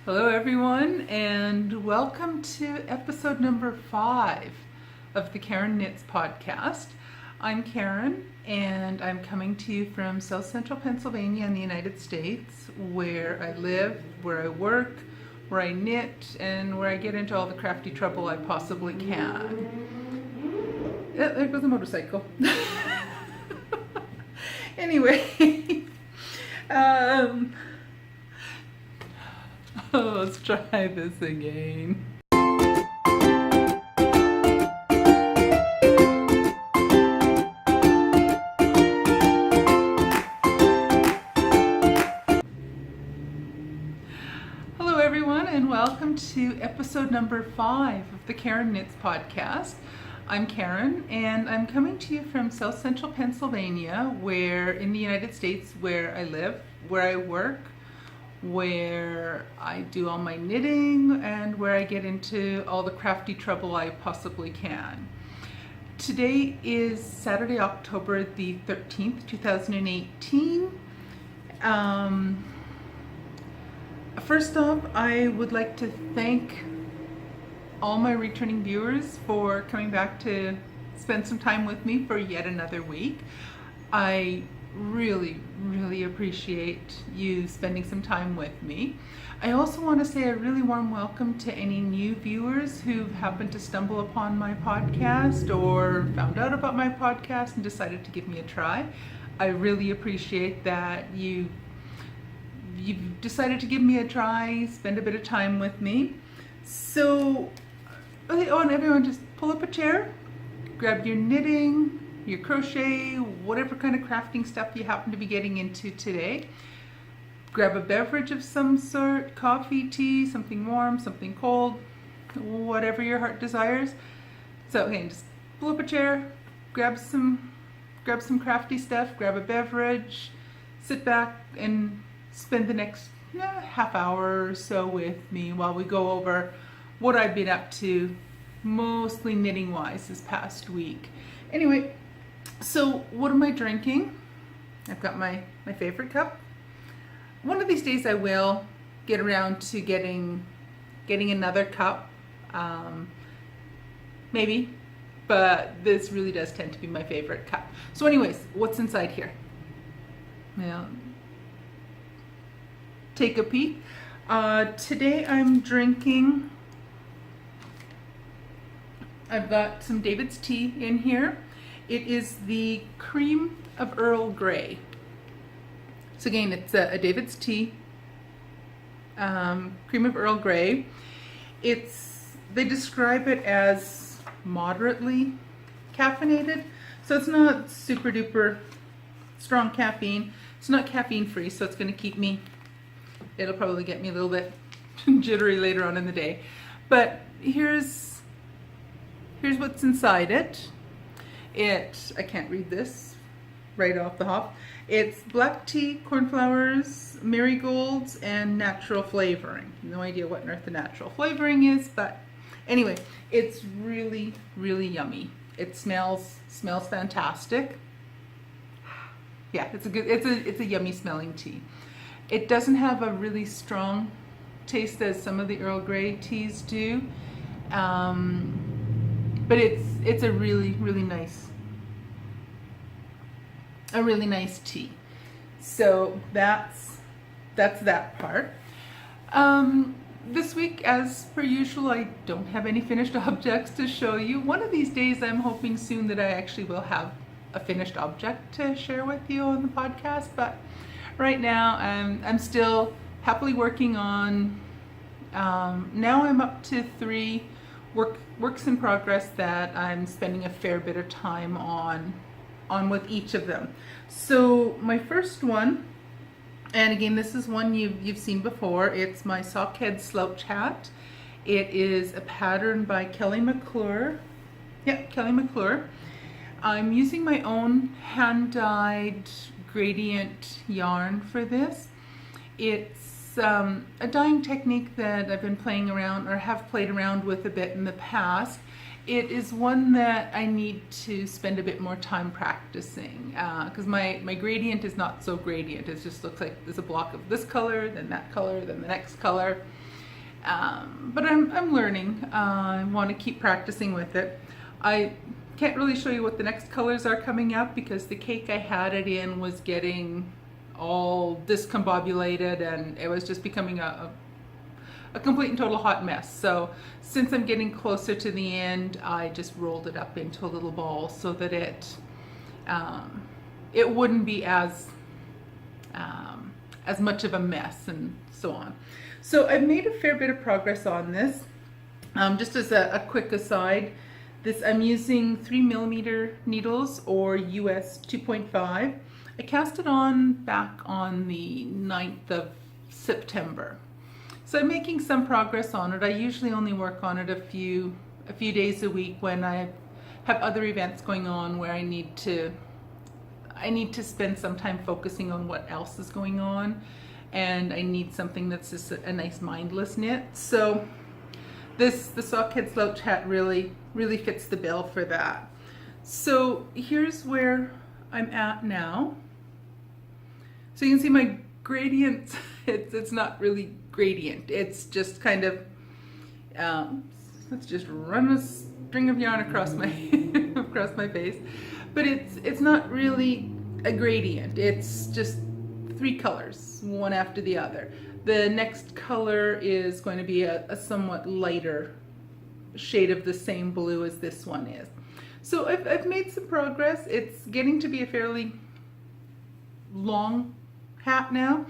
Hello everyone, and welcome to episode number 5 of the Karen Knits podcast. I'm Karen, and I'm coming to you from South Central Pennsylvania in the United States, where I live, where I work, where I knit, and where I get into all the crafty trouble I possibly can. There goes a motorcycle. Anyway, let's try this again. Hello everyone, and welcome to episode number 5 of the Karen Knits podcast. I'm Karen, and I'm coming to you from South Central Pennsylvania, where in the United States, where I live, where I work, where I do all my knitting, and where I get into all the crafty trouble I possibly can. Today is Saturday, October the 13th, 2018. First off, I would like to thank all my returning viewers for coming back to spend some time with me for yet another week. I really appreciate you spending some time with me. I also want to say a really warm welcome to any new viewers who happened to stumble upon my podcast or found out about my podcast and decided to give me a try. I really appreciate that you've decided to give me a try, spend a bit of time with me. So, I want everyone just pull up a chair, grab your knitting, your crochet, whatever kind of crafting stuff you happen to be getting into today. Grab a beverage of some sort, coffee, tea, something warm, something cold, whatever your heart desires. So again, just pull up a chair, grab some crafty stuff, grab a beverage, sit back and spend the next half hour or so with me while we go over what I've been up to, mostly knitting wise this past week. Anyway, so what am I drinking? I've got my favorite cup. One of these days I will get around to getting another cup, maybe, but this really does tend to be my favorite cup. So anyways, what's inside here? Well, take a peek. Today I'm drinking, I've got some David's tea in here. It is the Cream of Earl Grey. So again, it's a David's tea, Cream of Earl Grey. They describe it as moderately caffeinated. So it's not super duper strong caffeine. It's not caffeine free, so it's gonna keep me, it'll probably get me a little bit jittery later on in the day. But here's what's inside it. I can't read this right off the hop. It's black tea, cornflowers, marigolds, and natural flavoring. No idea what on earth the natural flavoring is, but anyway, it's really yummy. It smells fantastic. Yeah, it's a yummy smelling tea. It doesn't have a really strong taste as some of the Earl Grey teas do. But it's a really nice tea. So that's that part. This week, as per usual, I don't have any finished objects to show you. One of these days I'm hoping soon that I actually will have a finished object to share with you on the podcast, but right now I'm still happily working on, now I'm up to 3 works in progress that I'm spending a fair bit of time on with each of them. So my first one, and again this is one you've seen before, it's my Sockhead Slouch Hat. It is a pattern by McClure. Yeah, McClure. I'm using my own hand-dyed gradient yarn for this. It's a dyeing technique that I've been playing around, or have played around with a bit in the past. It is one that I need to spend a bit more time practicing because my gradient is not so gradient. It just looks like there's a block of this color, then that color, then the next color. But I'm learning. I want to keep practicing with it. I can't really show you what the next colors are coming up because the cake I had it in was getting all discombobulated and it was just becoming a complete and total hot mess. So since I'm getting closer to the end, I just rolled it up into a little ball so that it wouldn't be as much of a mess and so on. So I've made a fair bit of progress on this. Just as a quick aside, I'm using 3mm needles or US 2.5. I cast it on back on the 9th of September. So I'm making some progress on it. I usually only work on it a few days a week when I have other events going on where I need to spend some time focusing on what else is going on, and I need something that's just a nice mindless knit. So the Sockhead Slouch Hat really fits the bill for that. So here's where I'm at now. So you can see my gradient, it's not really gradient, it's just kind of, let's just run a string of yarn across my across my face. But it's not really a gradient, it's just 3 colors, one after the other. The next color is going to be a somewhat lighter shade of the same blue as this one is. So I've made some progress. It's getting to be a fairly long hat now.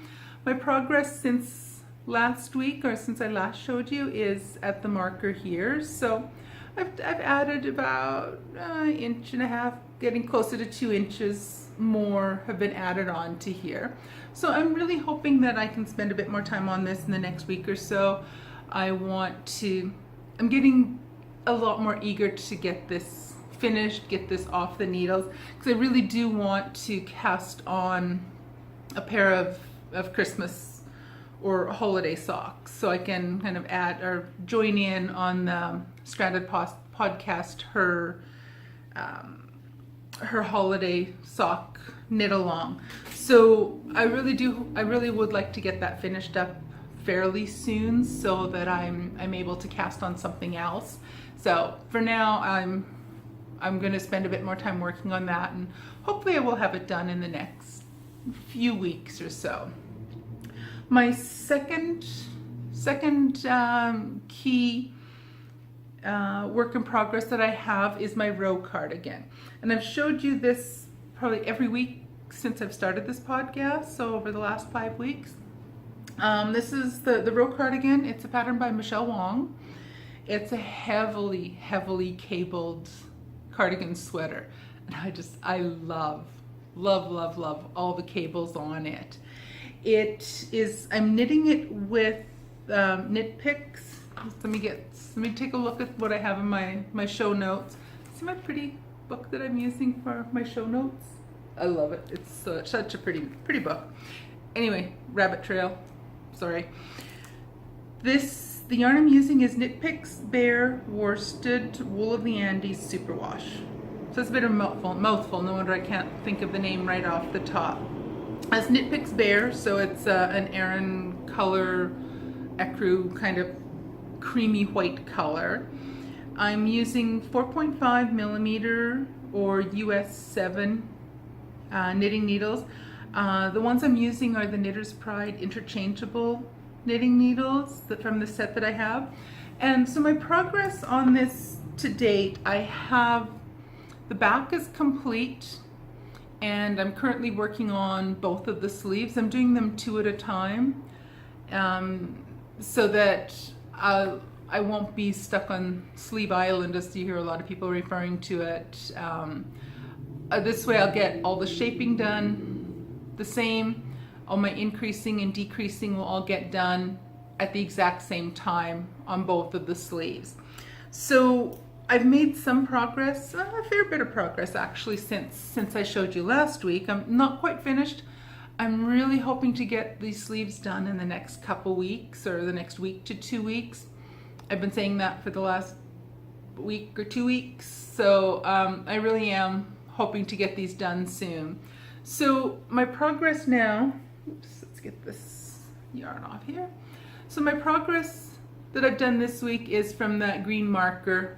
My progress since last week, or since I last showed you, is at the marker here. So I've added about an inch and a half, getting closer to 2 inches more have been added on to here. So I'm really hoping that I can spend a bit more time on this in the next week or so. I'm getting a lot more eager to get this finished, get this off the needles, because I really do want to cast on a pair of Christmas or holiday socks, so I can kind of add or join in on the Stranded podcast her holiday sock knit along. So I really would like to get that finished up fairly soon so that I'm able to cast on something else. So for now I'm going to spend a bit more time working on that, and hopefully I will have it done in the next few weeks or so. My second key work in progress that I have is my Rowe cardigan, and I've showed you this probably every week since I've started this podcast, so over the last 5 weeks. This is the Rowe cardigan. It's a pattern by Michele Wang. It's a heavily cabled cardigan sweater, and I love all the cables on it. I'm knitting it with knit picks. Let me take a look at what I have in my show notes. See my pretty book that I'm using for my show notes? I love it. It's such a pretty book. Anyway, rabbit trail. Sorry. The yarn I'm using is Knit Picks Bare Worsted Wool of the Andes Superwash. So it's a bit of a mouthful. No wonder I can't think of the name right off the top. It's Knit Picks Bare, so it's an Aran color, ecru kind of creamy white color. I'm using 4.5mm or US 7 knitting needles. The ones I'm using are the Knitter's Pride interchangeable knitting needles from the set that I have. And so my progress on this to date, the back is complete, and I'm currently working on both of the sleeves. I'm doing them 2 at a time, so that I won't be stuck on Sleeve Island, as you hear a lot of people referring to it. This way I'll get all the shaping done the same. All my increasing and decreasing will all get done at the exact same time on both of the sleeves. So I've made some progress, a fair bit of progress actually since I showed you last week. I'm not quite finished. I'm really hoping to get these sleeves done in the next couple weeks, or the next week to 2 weeks. I've been saying that for the last week or 2 weeks, so I really am hoping to get these done soon. So my progress now, oops, let's get this yarn off here. So my progress that I've done this week is from that green marker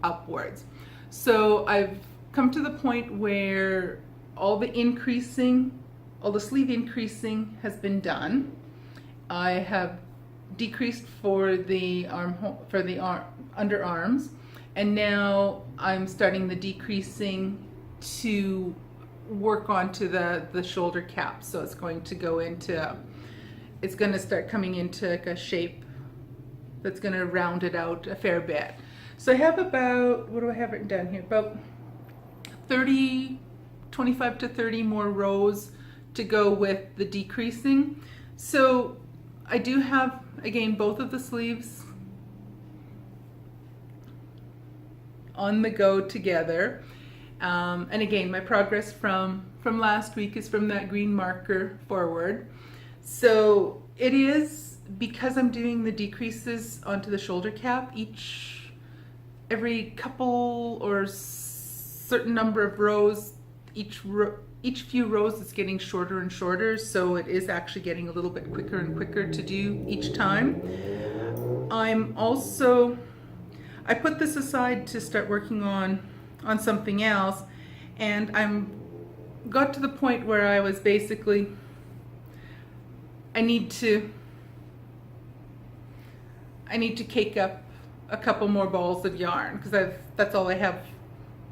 upwards. So I've come to the point where all the sleeve increasing has been done. I have decreased for the underarms, and now I'm starting the decreasing to work onto the shoulder cap. So it's going to start coming into like a shape that's going to round it out a fair bit. So I have about, what do I have written down here? About 25 to 30 more rows to go with the decreasing. So I do have, again, both of the sleeves on the go together. And again, my progress from last week is from that green marker forward. So it is, because I'm doing the decreases onto the shoulder cap every couple or certain number of rows, each few rows it's getting shorter and shorter, so it is actually getting a little bit quicker and quicker to do each time. I put this aside to start working on something else, and got to the point where I was basically, I need to cake up a couple more balls of yarn, because that's all I have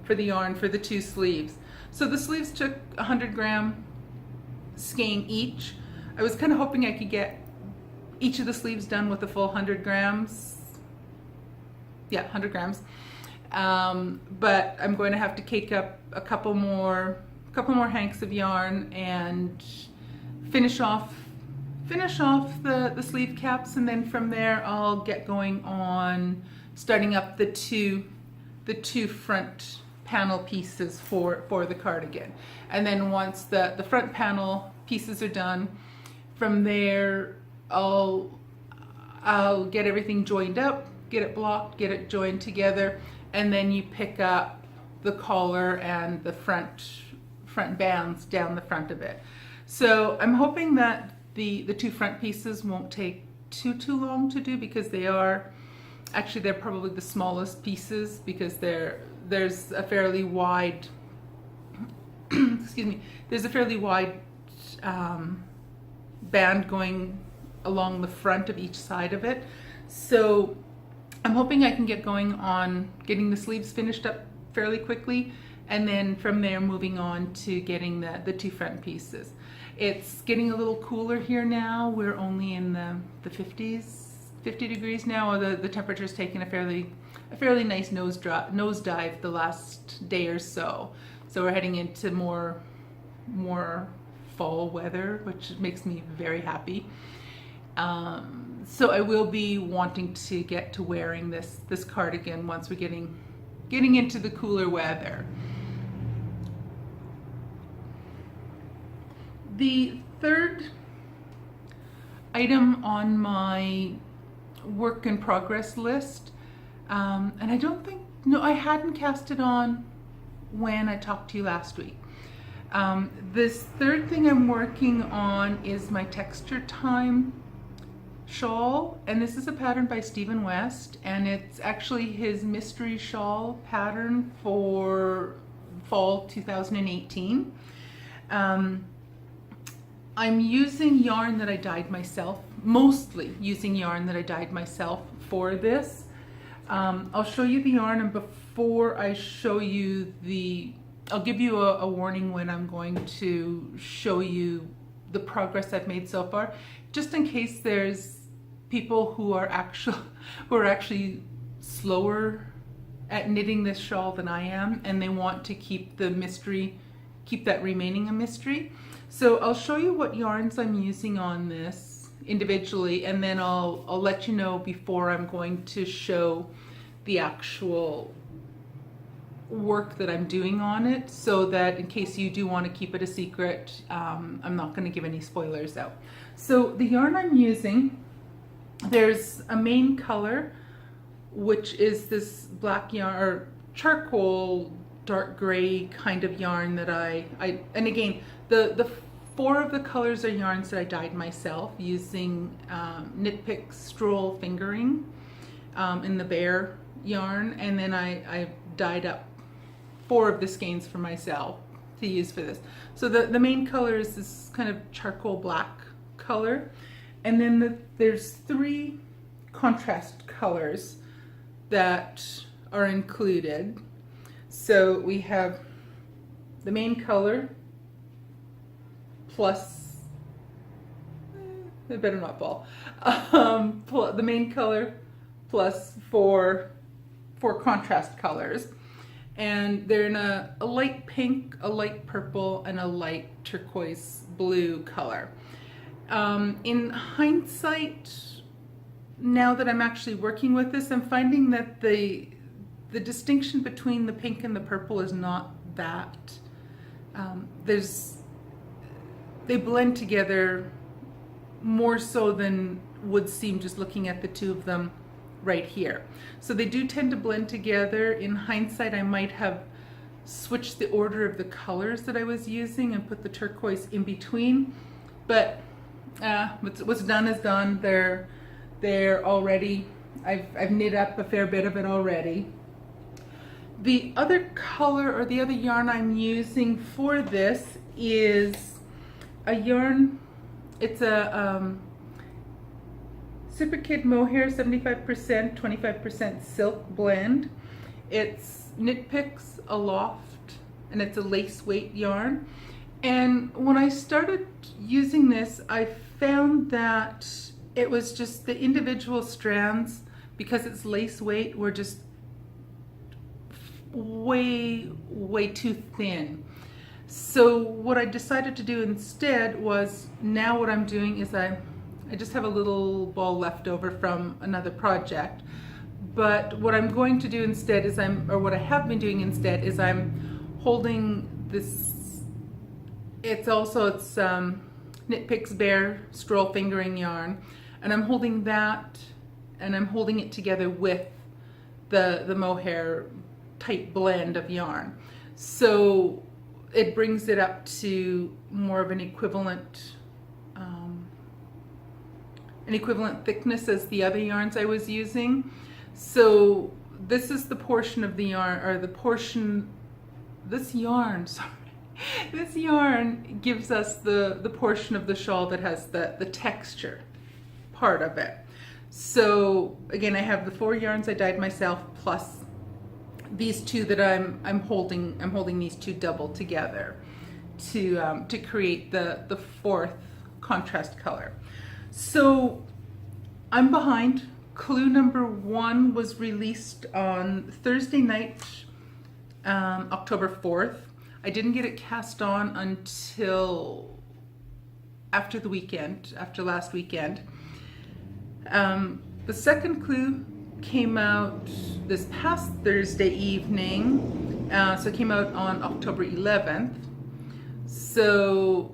for the yarn for the two sleeves. So the sleeves took 100-gram skein each. I was kind of hoping I could get each of the sleeves done with a full 100 grams. Yeah, 100 grams. But I'm going to have to cake up a couple more hanks of yarn and finish off the sleeve caps, and then from there I'll get going on starting up the two front panel pieces for the cardigan. And then once the front panel pieces are done, from there I'll get everything joined up, get it blocked, get it joined together, and then you pick up the collar and the front bands down the front of it. So I'm hoping that the two front pieces won't take too long to do, because they're probably the smallest pieces, because there's a fairly wide there's a fairly wide band going along the front of each side of it. So I'm hoping I can get going on getting the sleeves finished up fairly quickly, and then from there moving on to getting the two front pieces. It's getting a little cooler here now. We're only in the 50 degrees now. The temperature's taken a fairly nice nosedive the last day or so. So we're heading into more fall weather, which makes me very happy. So I will be wanting to get to wearing this cardigan once we're getting into the cooler weather. The third item on my work in progress list, and I hadn't cast it on when I talked to you last week. This third thing I'm working on is my Texture Time Shawl, and this is a pattern by Stephen West, and it's actually his mystery shawl pattern for fall 2018. I'm using yarn that I dyed myself, mostly using yarn that I dyed myself for this. I'll show you the yarn, and before I show you I'll give you a warning when I'm going to show you the progress I've made so far, just in case there's people who are actually slower at knitting this shawl than I am, and they want to keep that remaining a mystery. So I'll show you what yarns I'm using on this individually, and then I'll let you know before I'm going to show the actual work that I'm doing on it, so that in case you do want to keep it a secret, I'm not going to give any spoilers out. So the yarn I'm using, there's a main color, which is this black yarn, or charcoal dark gray kind of yarn that and again, the 4 of the colors are yarns that I dyed myself using Knit Pick Stroll Fingering in the Bear yarn, and then I dyed up 4 of the skeins for myself to use for this. So the main color is this kind of charcoal black color, and then there's 3 contrast colors that are included. So we have the main color plus, it better not fall, the main color plus 4 contrast colors. And they're in a light pink, a light purple, and a light turquoise blue color. In hindsight, now that I'm actually working with this, I'm finding that the distinction between the pink and the purple is not that. They blend together more so than would seem just looking at the 2 of them right here. So they do tend to blend together. In hindsight, I might have switched the order of the colors that I was using and put the turquoise in between, but what's done is done. They're already, I've knit up a fair bit of it already. The other color, or the other yarn I'm using for this, is a yarn. It's a Super Kid Mohair 75%, 25% silk blend. It's Knit Picks Aloft, and it's a lace weight yarn. And when I started using this, I found that it was just the individual strands, because it's lace weight, were just way too thin. So what I decided to do instead was, now what I'm doing is I just have a little ball left over from another project, but what I'm going to do instead is what I have been doing instead is I'm holding this, it's Knit Picks Bear Stroll Fingering yarn, and I'm holding that, and I'm holding it together with the mohair type blend of yarn. So it brings it up to more of an equivalent thickness as the other yarns I was using. So this is the portion of the yarn, or this yarn gives us the portion of the shawl that has the texture part of it. So again, I have the 4 yarns I dyed myself, plus these 2 that I'm holding these 2 doubled together to create the 4th contrast color. So I'm behind. Clue number 1 was released on Thursday night, October 4th. I didn't get it cast on until after the weekend, after last weekend. The second clue came out this past Thursday evening, so it came out on October 11th. So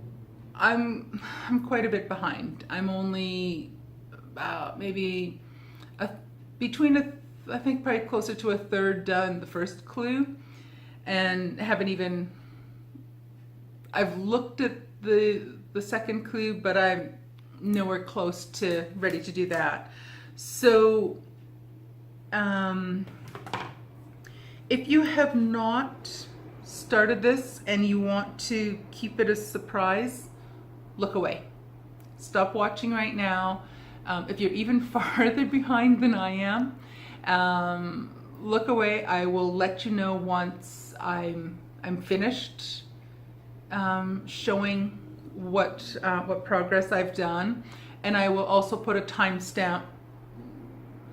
I'm quite a bit behind. I'm only about maybe I think probably closer to a third done the first clue, and I've looked at the second clue, but I'm nowhere close to ready to do that. So if you have not started this and you want to keep it a surprise, look away. Stop watching right now. If you're even farther behind than I am, look away. I will let you know once I'm finished showing what progress I've done, and I will also put a timestamp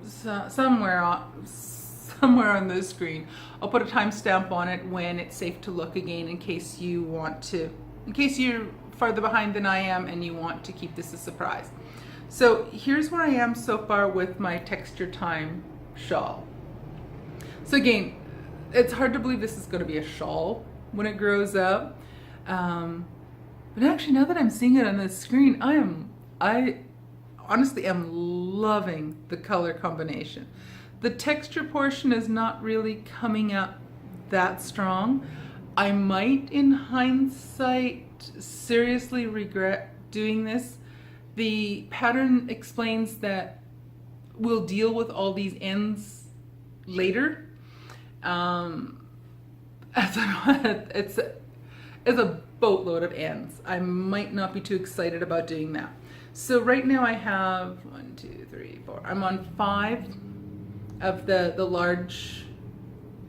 somewhere on the screen. I'll put a timestamp on it when it's safe to look again, in case you're farther behind than I am and you want to keep this a surprise. So here's where I am so far with my Texture Time shawl. So again, it's hard to believe this is going to be a shawl when it grows up. But actually, now that I'm seeing it on the screen, I honestly am loving the color combination. The texture portion is not really coming up that strong. I might, in hindsight, seriously regret doing this. The pattern explains that we'll deal with all these ends later. It's a boatload of ends. I might not be too excited about doing that. So right now I have 1, 2, 3, 4. I'm on 5 of the large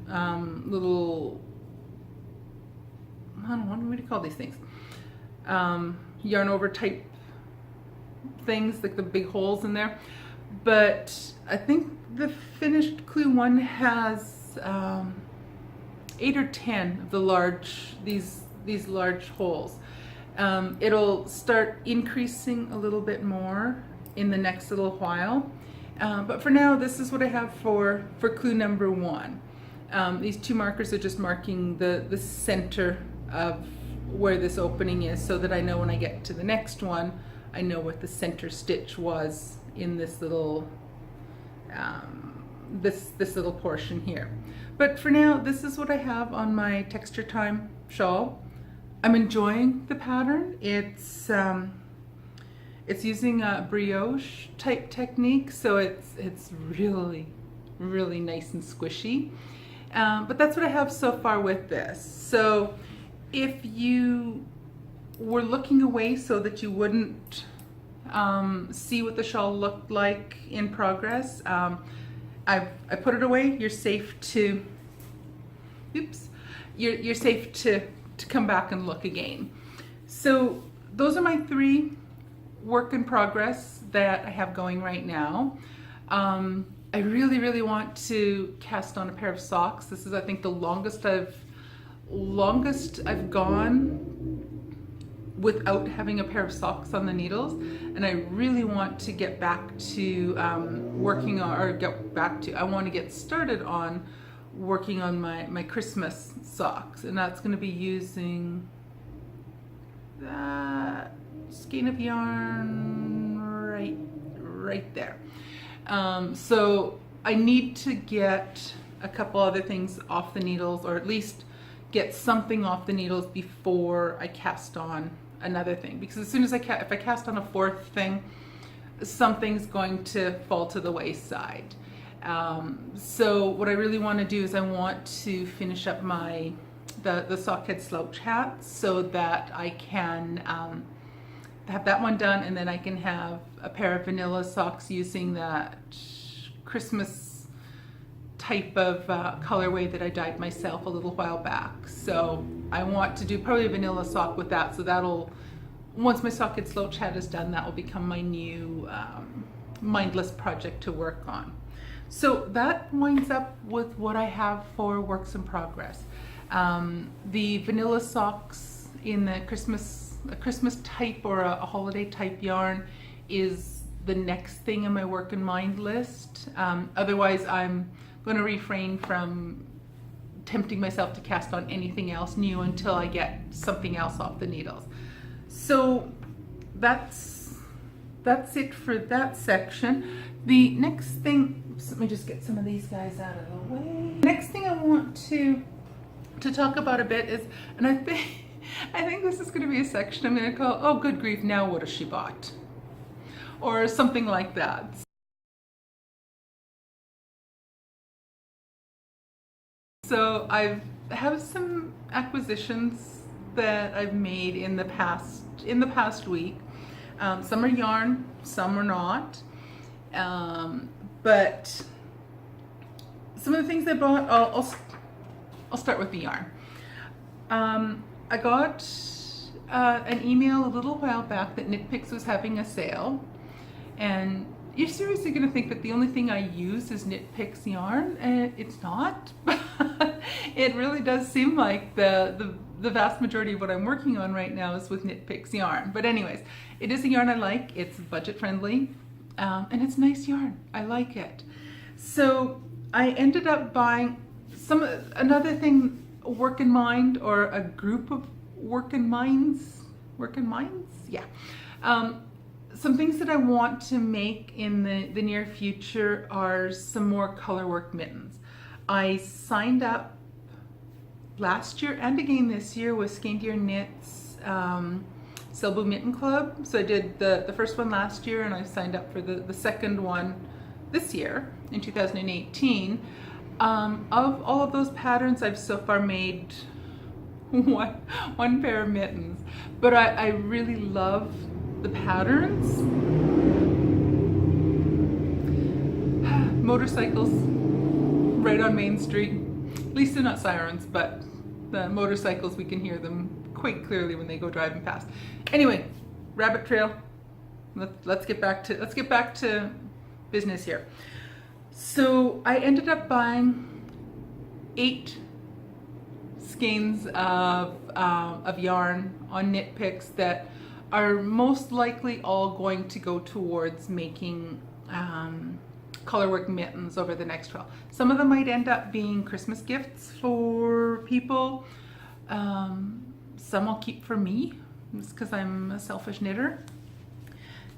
little, I don't know, what do you call these things? Yarn over type things, like the big holes in there. But I think the finished clue one has 8 or 10 of the large, these large holes. It'll start increasing a little bit more in the next little while. But for now, this is what I have for clue number 1. These 2 markers are just marking the center of where this opening is, so that I know when I get to the next one, I know what the center stitch was in this little this little portion here. But for now, this is what I have on my Texture Time shawl. I'm enjoying the pattern. It's using a brioche type technique, so it's really nice and squishy. But that's what I have so far with this. So if you were looking away so that you wouldn't see what the shawl looked like in progress, I put it away. You're safe to, oops, you're safe to come back and look again. So those are my 3 work in progress that I have going right now. I really want to cast on a pair of socks. This is, I think, the longest I've gone without having a pair of socks on the needles, and I really want to get back to I want to get started on working on my Christmas socks, and that's going to be using that skein of yarn right there. So I need to get a couple other things off the needles, or at least get something off the needles before I cast on another thing, because as soon as if I cast on a 4th thing, something's going to fall to the wayside. So what I really want to do is I want to finish up the Sockhead Slouch Hat, so that I can have that one done, and then I can have a pair of vanilla socks using that Christmas type of colorway that I dyed myself a little while back. So I want to do probably a vanilla sock with that, so that'll, once my Sockhead Slouch Hat is done, that will become my new mindless project to work on. So that winds up with what I have for works in progress. The vanilla socks in the Christmas type or a holiday type yarn is the next thing in my work in mind list. Otherwise, I'm going to refrain from tempting myself to cast on anything else new until I get something else off the needles. So that's it for that section. The next thing, let me just get some of these guys out of the way. Next thing I want to talk about a bit is, and I think this is going to be a section I'm going to call, oh good grief, now what has she bought? Or something like that. So I have some acquisitions that I've made in the past week. Some are yarn, some are not. But some of the things I bought, I'll start with the yarn. I got an email a little while back that Knit Picks was having a sale, and you're seriously going to think that the only thing I use is Knit Picks yarn, and it's not. It really does seem like the vast majority of what I'm working on right now is with Knit Picks yarn. But anyways, it is a yarn I like. It's budget friendly, and it's nice yarn. I like it. So I ended up buying another thing, work in mind, or a group of work in minds, yeah. Some things that I want to make in the near future are some more colorwork mittens. I signed up last year and again this year with Skein Deer Knits Selbu Mitten Club. So I did the first one last year, and I signed up for the second one this year in 2018. Of all of those patterns, I've so far made one pair of mittens, but I really love the patterns. Motorcycles right on Main Street. At least they're not sirens, but the motorcycles, we can hear them quite clearly when they go driving past. Anyway, rabbit trail. Let's get back to business here. So I ended up buying 8 skeins of yarn on Knit Picks that are most likely all going to go towards making colorwork mittens over the next while. Some of them might end up being Christmas gifts for people. Some I'll keep for me, just because I'm a selfish knitter.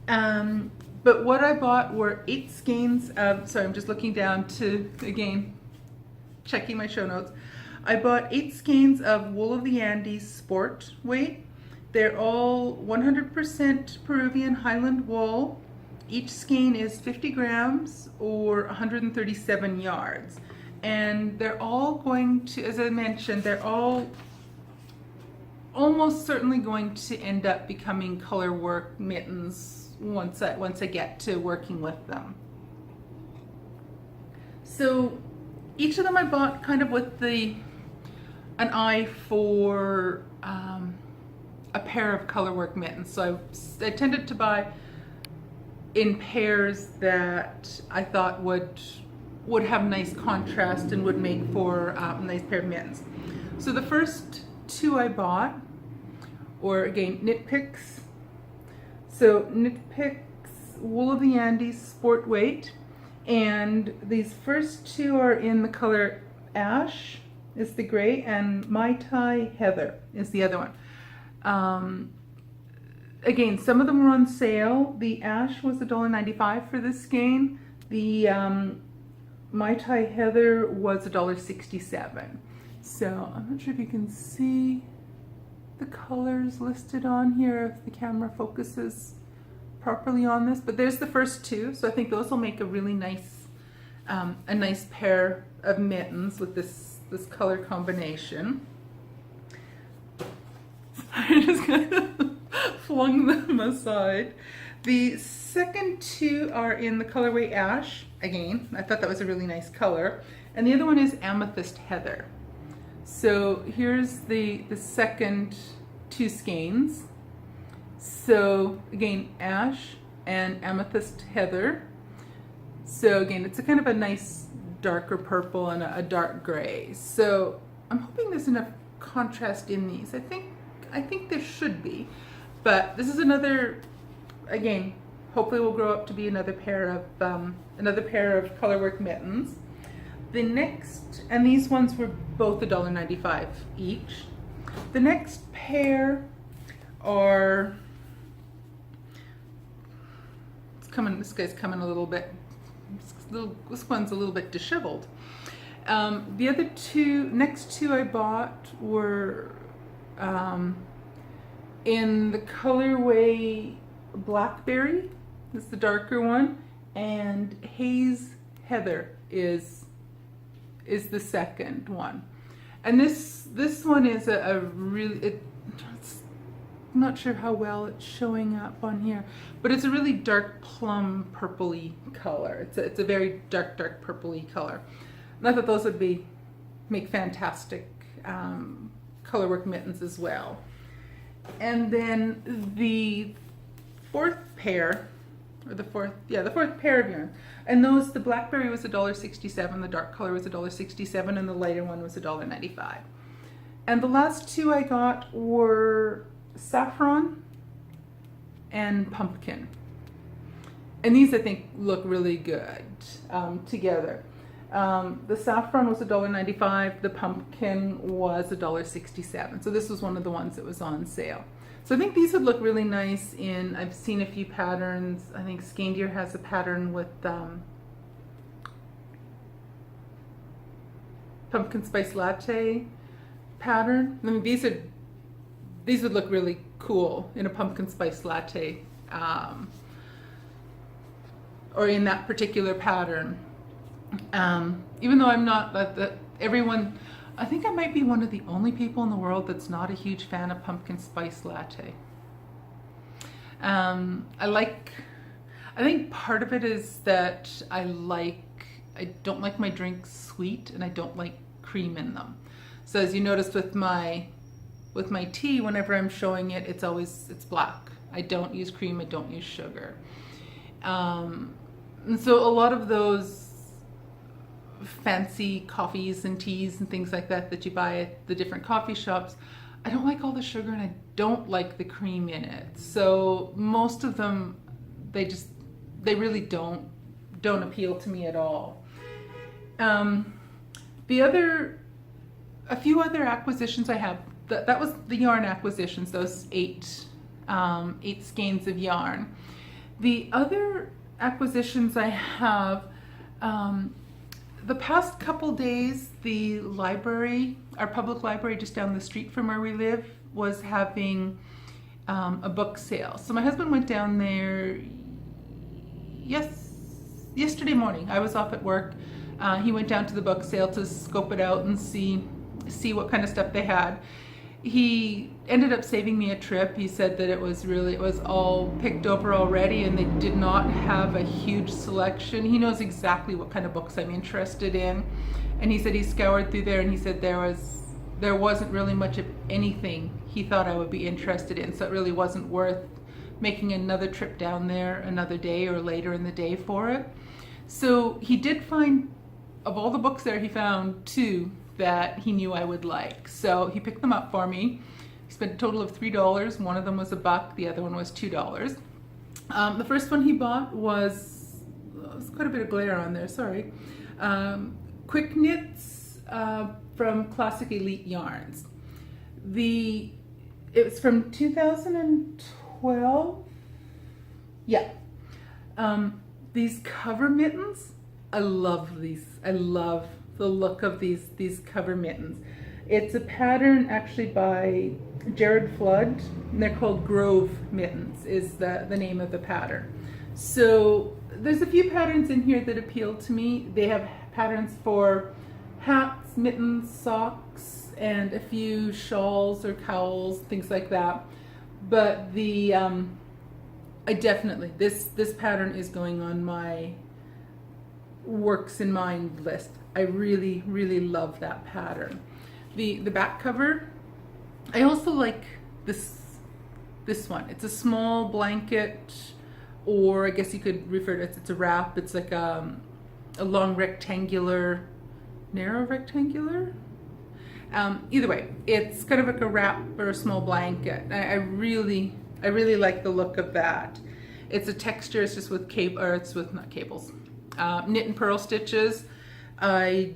But what I bought were 8 skeins of, sorry, I'm just looking down to, again, checking my show notes. I bought 8 skeins of Wool of the Andes sport weight. They're all 100% Peruvian Highland wool. Each skein is 50 grams or 137 yards. And they're all going to, as I mentioned, they're all almost certainly going to end up becoming color work mittens once I get to working with them. So each of them I bought kind of with an eye for a pair of colorwork mittens. So I tended to buy in pairs that I thought would have nice contrast and would make for a nice pair of mittens. So the first 2 I bought were, again, Knit Picks. So Knit Picks Wool of the Andes sport weight, and these first 2 are in the color Ash is the gray, and Mai Tai Heather is the other one. Again, some of them were on sale. The Ash was $1.95 for this skein. The Mai Tai Heather was $1.67. So I'm not sure if you can see the colors listed on here, if the camera focuses properly on this, but there's the first 2. So I think those will make a really nice, a nice pair of mittens with this color combination. I just kind of flung them aside. The second 2 are in the colorway Ash. Again, I thought that was a really nice color. And the other one is Amethyst Heather. So here's the second 2 skeins. So again, Ash and Amethyst Heather. So again, it's a kind of a nice darker purple and a dark gray. So I'm hoping there's enough contrast in these. I think there should be. But this is another, again, hopefully will grow up to be another pair of colorwork mittens. The next, and these ones were both $1.95 each. The next pair are, this guy's coming a little bit, this one's a little bit disheveled. The other next two I bought were in the colorway Blackberry, this is the darker one, and Haze Heather is the second one. And this one is a really, I'm not sure how well it's showing up on here, but it's a really dark plum purpley color. It's a very dark purpley color. And I thought those would make fantastic colorwork mittens as well. And then the fourth pair of yarn, and those, the Blackberry was $1.67, the dark color was $1.67, and the lighter one was $1.95. And the last 2 I got were Saffron and Pumpkin. And these I think look really good together. The Saffron was $1.95, the Pumpkin was $1.67. So this was one of the ones that was on sale. So I think these would look really nice in, I've seen a few patterns. I think Skein Deer has a pattern with pumpkin spice latte pattern. I mean, these are these would look really cool in a pumpkin spice latte, or in that particular pattern. Even though I'm not everyone, I think I might be one of the only people in the world that's not a huge fan of pumpkin spice latte. I think part of it is that I don't like my drinks sweet, and I don't like cream in them. So as you noticed with my tea, whenever I'm showing it, it's black. I don't use cream, I don't use sugar. And so a lot of those fancy coffees and teas and things like that you buy at the different coffee shops, I don't like all the sugar and I don't like the cream in it. So most of them, they really don't appeal to me at all. A few other acquisitions I have, that was the yarn acquisitions, those eight skeins of yarn. The other acquisitions I have, the past couple days, the library, our public library just down the street from where we live, was having a book sale. So my husband went down there yesterday morning. I was off at work. He went down to the book sale to scope it out and see what kind of stuff they had. He ended up saving me a trip. He said that it was all picked over already and they did not have a huge selection. He knows exactly what kind of books I'm interested in. And he said he scoured through there and he said there wasn't really much of anything he thought I would be interested in. So it really wasn't worth making another trip down there another day or later in the day for it. So he did find, of all the books there, he found two that he knew I would like. So he picked them up for me. He spent a total of $3. One of them was $1, the other one was $2. The first one he bought was, there's quite a bit of glare on there, sorry. Quick Knits from Classic Elite Yarns. It was from 2012. Yeah. These cover mittens, I love these. I love the look of these cover mittens. It's a pattern actually by Jared Flood, and they're called Grove Mittens is the name of the pattern. So there's a few patterns in here that appeal to me. They have patterns for hats, mittens, socks, and a few shawls or cowls, things like that. But I definitely, this pattern is going on my works in mind list. I really, really love that pattern. The back cover, I also like this one. It's a small blanket, or I guess you could refer to it, it's a wrap. It's like a long rectangular, narrow rectangular. Either way, it's kind of like a wrap or a small blanket. I really like the look of that. It's a texture, it's just with not cables. Knit and purl stitches. I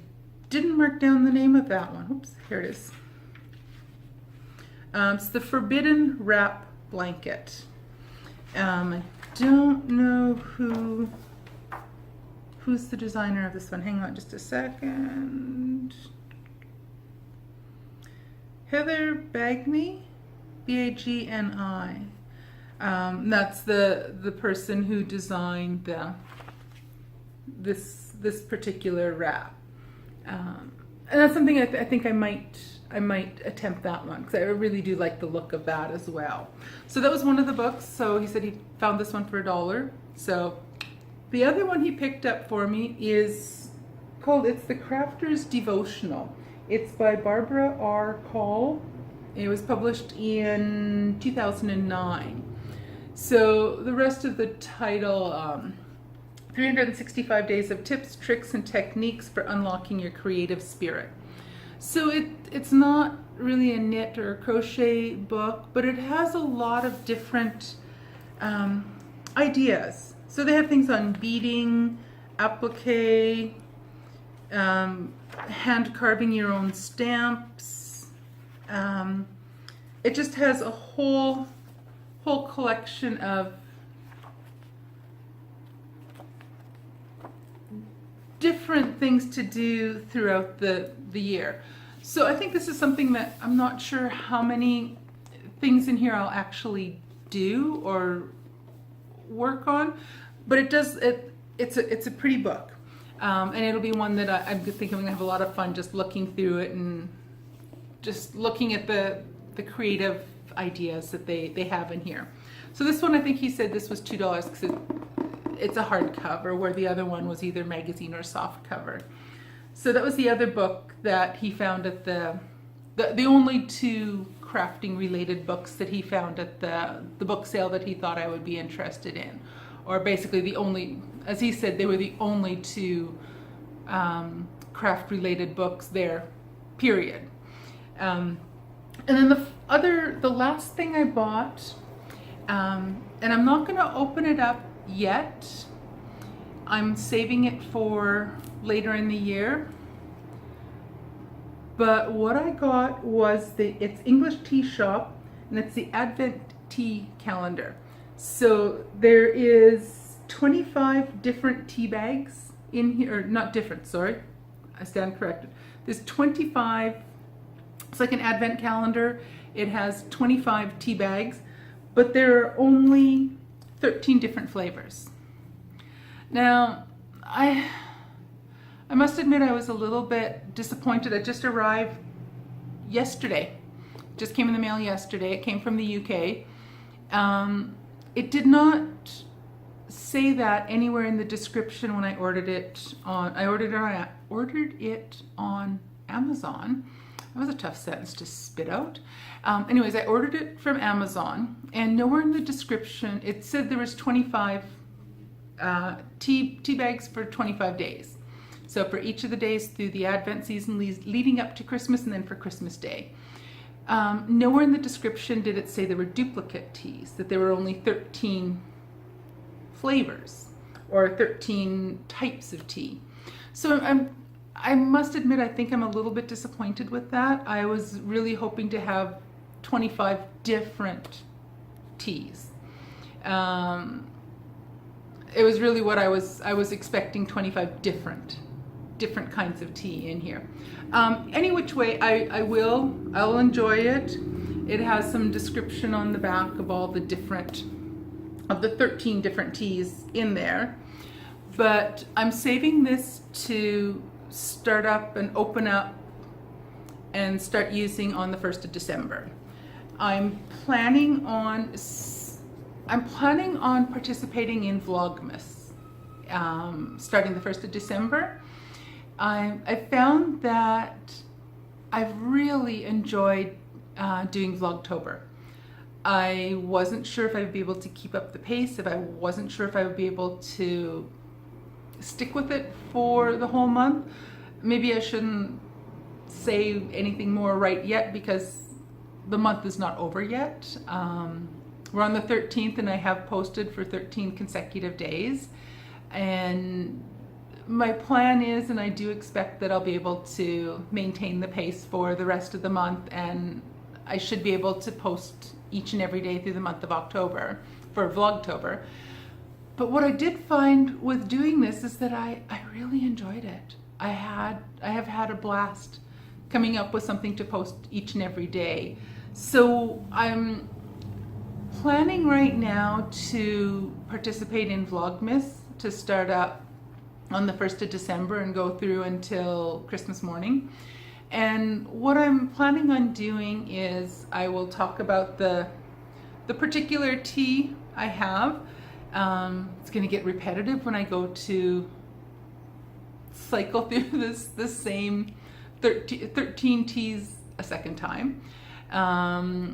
didn't mark down the name of that one. Oops, here it is. It's the Forbidden Wrap Blanket. I don't know who's the designer of this one. Hang on just a second. Heather Bagni, Bagni. That's the person who designed this particular wrap, and that's something I think I might attempt that one, because I really do like the look of that as well. So that was one of the books. So he said he found this one for $1. So the other one he picked up for me is called, it's the Crafter's Devotional. It's by Barbara R. Call. It was published in 2009. So the rest of the title, 365 Days of Tips, Tricks, and Techniques for Unlocking Your Creative Spirit. So it's not really a knit or a crochet book, but it has a lot of different ideas. So they have things on beading, applique, hand carving your own stamps. It just has a whole collection of different things to do throughout the year. So I think this is something that I'm not sure how many things in here I'll actually do or work on, but it's a pretty book, and it'll be one that I think I'm gonna have a lot of fun just looking through it and just looking at the creative ideas that they have in here. So this one, I think he said this was $2 because it's a hardcover, where the other one was either magazine or soft cover. So that was the other book that he found at the only two crafting related books that he found at the book sale that he thought I would be interested in, or basically the only, as he said, they were the only two craft related books there, period. And then the last thing I bought, and I'm not going to open it up yet. I'm saving it for later in the year. But what I got was it's English Tea Shop, and it's the Advent Tea Calendar. So there is 25 different tea bags in here, or not different, sorry, I stand corrected. There's 25, it's like an Advent calendar. It has 25 tea bags, but there are only 13 different flavors. Now, I must admit I was a little bit disappointed. It just arrived yesterday. Just came in the mail yesterday. It came from the UK. It did not say that anywhere in the description when I ordered it on. I ordered it on Amazon. That was a tough sentence to spit out. Anyways, I ordered it from Amazon, and nowhere in the description it said there was 25 tea bags for 25 days. So for each of the days through the Advent season leading up to Christmas, and then for Christmas Day. Nowhere in the description did it say there were duplicate teas, that there were only 13 flavors or 13 types of tea. So I must admit, I think I'm a little bit disappointed with that. I was really hoping to have 25 different teas. It was really what I was expecting, 25 different kinds of tea in here. Any which way, I'll enjoy it. It has some description on the back of all the 13 different teas in there. But I'm saving this to start up and open up and start using on the 1st of December. I'm planning on participating in Vlogmas starting the 1st of December. I found that I've really enjoyed doing Vlogtober. I wasn't sure if I would be able to keep up the pace, if I wasn't sure if I would be able to stick with it for the whole month. Maybe I shouldn't say anything more right yet, because the month is not over yet. We're on the 13th, and I have posted for 13 consecutive days. And my plan is, and I do expect that I'll be able to maintain the pace for the rest of the month, and I should be able to post each and every day through the month of October for Vlogtober. But what I did find with doing this is that I really enjoyed it. I have had a blast coming up with something to post each and every day. So I'm planning right now to participate in Vlogmas, to start up on the 1st of December and go through until Christmas morning. And what I'm planning on doing is I will talk about the particular tea I have. It's going to get repetitive when I go to cycle through the same 13 teas a second time. I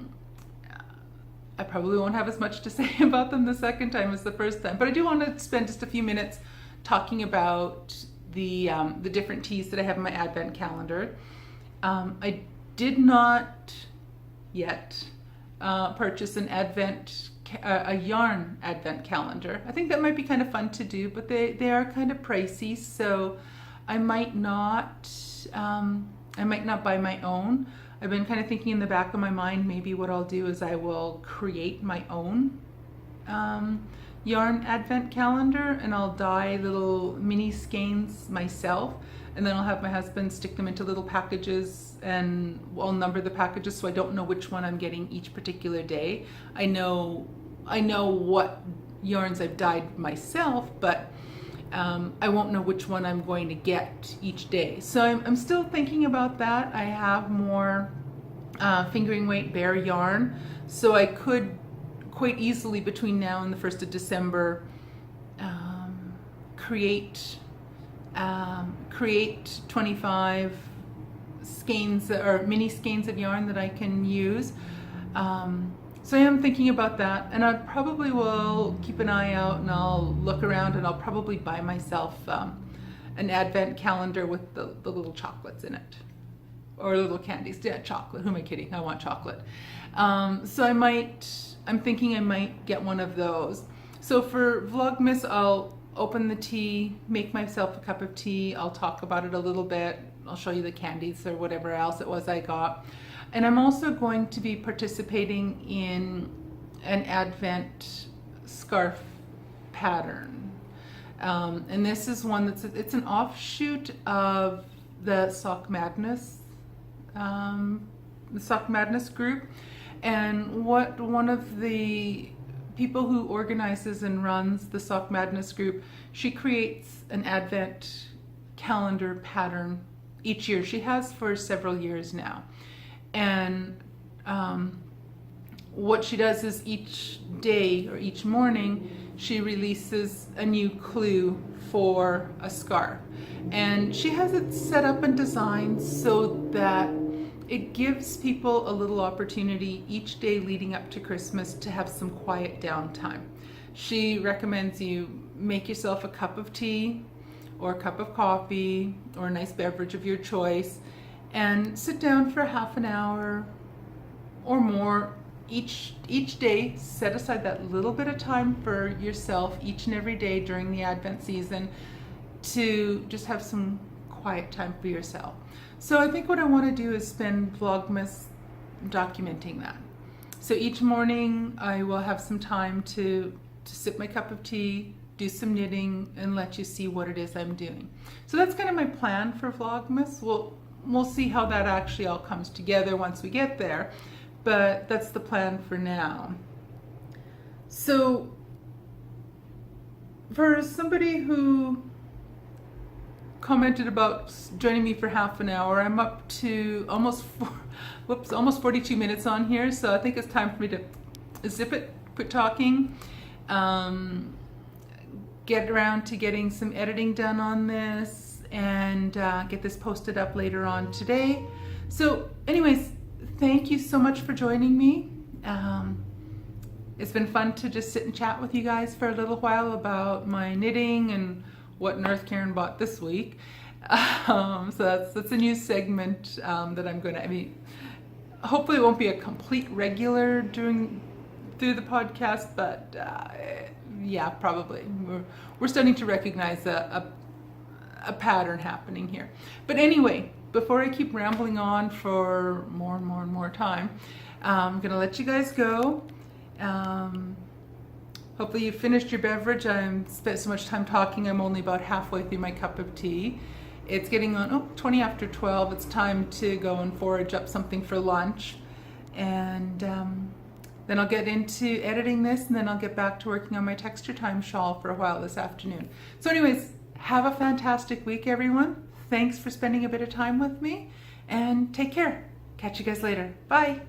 probably won't have as much to say about them the second time as the first time, but I do want to spend just a few minutes talking about the different teas that I have in my Advent calendar. I did not yet purchase a yarn Advent calendar. I think that might be kind of fun to do, but they are kind of pricey, so I might not buy my own. I've been kind of thinking in the back of my mind, maybe what I'll do is I will create my own yarn advent calendar, and I'll dye little mini skeins myself, and then I'll have my husband stick them into little packages, and I'll number the packages so I don't know which one I'm getting each particular day. I know what yarns I've dyed myself, but I won't know which one I'm going to get each day. So I'm still thinking about that. I have more fingering weight bare yarn, so I could quite easily between now and the 1st of December create 25 skeins or mini skeins of yarn that I can use. So I am thinking about that, and I probably will keep an eye out, and I'll look around, and I'll probably buy myself an advent calendar with the little chocolates in it, or little candies. Yeah, chocolate. Who am I kidding? I want chocolate. So I'm thinking I might get one of those. So for Vlogmas, I'll open the tea, make myself a cup of tea. I'll talk about it a little bit. I'll show you the candies or whatever else it was I got. And I'm also going to be participating in an Advent scarf pattern. And this is one it's an offshoot of the Sock Madness group. And what one of the people who organizes and runs the Sock Madness group, she creates an Advent calendar pattern each year. She has for several years now. And what she does is each day or each morning she releases a new clue for a scarf, and she has it set up and designed so that it gives people a little opportunity each day leading up to Christmas to have some quiet downtime. She recommends you make yourself a cup of tea or a cup of coffee or a nice beverage of your choice, and sit down for half an hour or more each day. Set aside that little bit of time for yourself each and every day during the Advent season to just have some quiet time for yourself. So I think what I want to do is spend Vlogmas documenting that. So each morning I will have some time to sip my cup of tea, do some knitting, and let you see what it is I'm doing. So that's kind of my plan for Vlogmas. We'll see how that actually all comes together once we get there, but that's the plan for now. So for somebody who commented about joining me for half an hour, I'm up to almost 42 minutes on here, so I think it's time for me to zip it, quit talking, get around to getting some editing done on this, and get this posted up later on today. So anyways, thank you so much for joining me. It's been fun to just sit and chat with you guys for a little while about my knitting and what North Karen bought this week. So that's a new segment that I'm going to, hopefully it won't be a complete regular through the podcast, but yeah, probably. We're starting to recognize a pattern happening here. But anyway, before I keep rambling on for more and more and more time, I'm gonna let you guys go. Hopefully you finished your beverage. I spent so much time talking, I'm only about halfway through my cup of tea. It's getting on 20 after 12. It's time to go and forage up something for lunch, and then I'll get into editing this, and then I'll get back to working on my Texture Time Shawl for a while this afternoon. So anyways, have a fantastic week, everyone. Thanks for spending a bit of time with me, and take care. Catch you guys later. Bye.